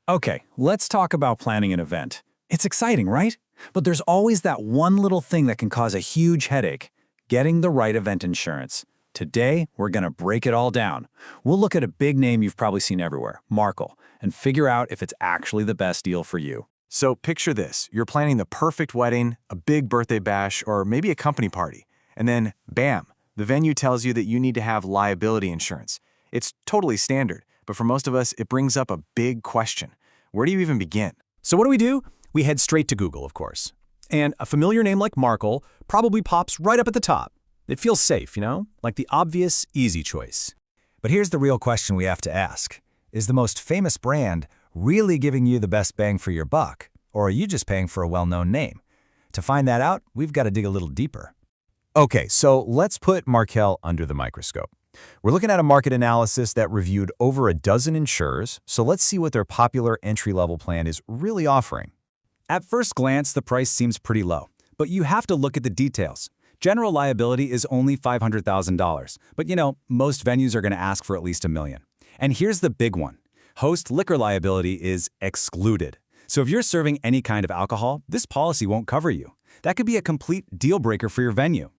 Okay, let's talk about planning an event. It's exciting, right? But there's always that one little thing that can cause a huge headache: getting the right event insurance. Today, we're going to break it all down. We'll look at a big name you've probably seen everywhere, Markel, and figure out if it's actually the best deal for you. So picture this. You're planning the perfect wedding, a big birthday bash, or maybe a company party. And then, bam, the venue tells you that you need to have liability insurance. It's totally standard, but for most of us, it brings up a big question. Where do you even begin? So what do? We head straight to Google, of course. And a familiar name like Markel probably pops right up at the top. It feels safe, like the obvious, easy choice. But here's the real question we have to ask. Is the most famous brand really giving you the best bang for your buck, or are you just paying for a well-known name? To find that out, we've got to dig a little deeper. Okay, so let's put Markel under the microscope. We're looking at a market analysis that reviewed over a dozen insurers, so let's see what their popular entry-level plan is really offering. At first glance, the price seems pretty low, but you have to look at the details. General liability is only $500,000, but most venues are going to ask for at least $1 million. And here's the big one. Host liquor liability is excluded. So if you're serving any kind of alcohol, this policy won't cover you. That could be a complete deal breaker for your venue.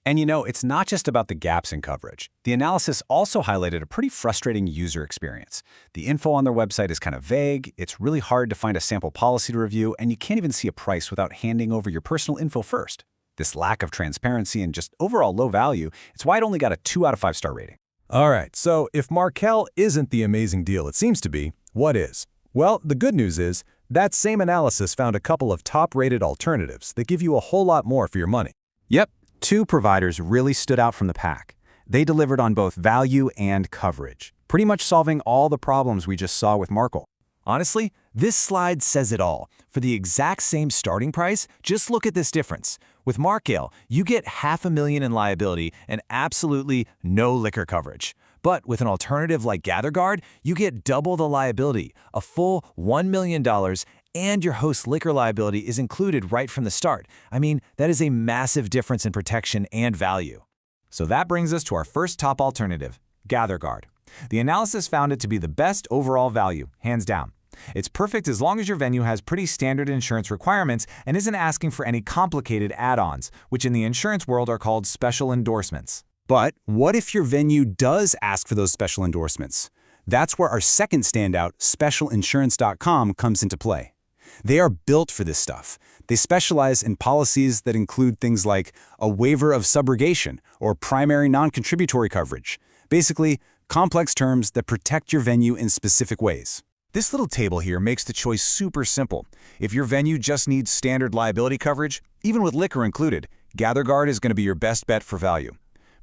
And it's not just about the gaps in coverage. The analysis also highlighted a pretty frustrating user experience. The info on their website is kind of vague, it's really hard to find a sample policy to review, and you can't even see a price without handing over your personal info first. This lack of transparency and just overall low value, it's why it only got a 2 out of 5 star rating. All right, so if Markel isn't the amazing deal it seems to be, what is? Well, the good news is that same analysis found a couple of top-rated alternatives that give you a whole lot more for your money. Yep, 2 providers really stood out from the pack. They delivered on both value and coverage, pretty much solving all the problems we just saw with Markel. Honestly, this slide says it all. For the exact same starting price, just look at this difference. With Markel, you get $500,000 in liability and absolutely no liquor coverage. But with an alternative like GatherGuard, you get double the liability, a full $1 million, and your host liquor liability is included right from the start. I mean, that is a massive difference in protection and value. So that brings us to our first top alternative, GatherGuard. The analysis found it to be the best overall value, hands down. It's perfect as long as your venue has pretty standard insurance requirements and isn't asking for any complicated add-ons, which in the insurance world are called special endorsements. But what if your venue does ask for those special endorsements? That's where our second standout, specialinsurance.com, comes into play. They are built for this stuff. They specialize in policies that include things like a waiver of subrogation or primary non-contributory coverage. Basically, complex terms that protect your venue in specific ways. This little table here makes the choice super simple. If your venue just needs standard liability coverage, even with liquor included, GatherGuard is going to be your best bet for value.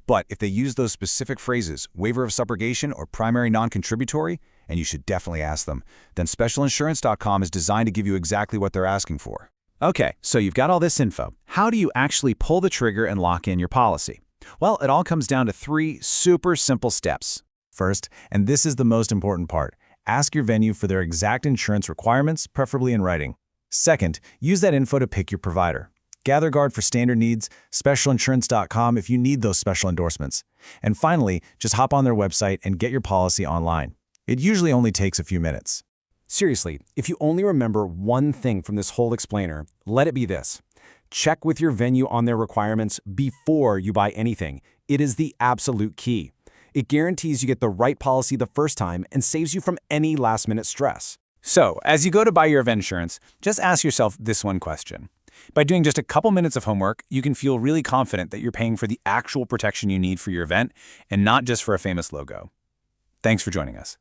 But if they use those specific phrases, waiver of subrogation or primary non-contributory, and you should definitely ask them, then specialinsurance.com is designed to give you exactly what they're asking for. Okay, so you've got all this info. How do you actually pull the trigger and lock in your policy? Well, it all comes down to 3 super simple steps. First, and this is the most important part, ask your venue for their exact insurance requirements, preferably in writing. Second, use that info to pick your provider. GatherGuard for standard needs, specialinsurance.com if you need those special endorsements. And finally, just hop on their website and get your policy online. It usually only takes a few minutes. Seriously, if you only remember one thing from this whole explainer, let it be this. Check with your venue on their requirements before you buy anything. It is the absolute key. It guarantees you get the right policy the first time and saves you from any last-minute stress. So, as you go to buy your event insurance, just ask yourself this one question. By doing just a couple minutes of homework, you can feel really confident that you're paying for the actual protection you need for your event and not just for a famous logo. Thanks for joining us.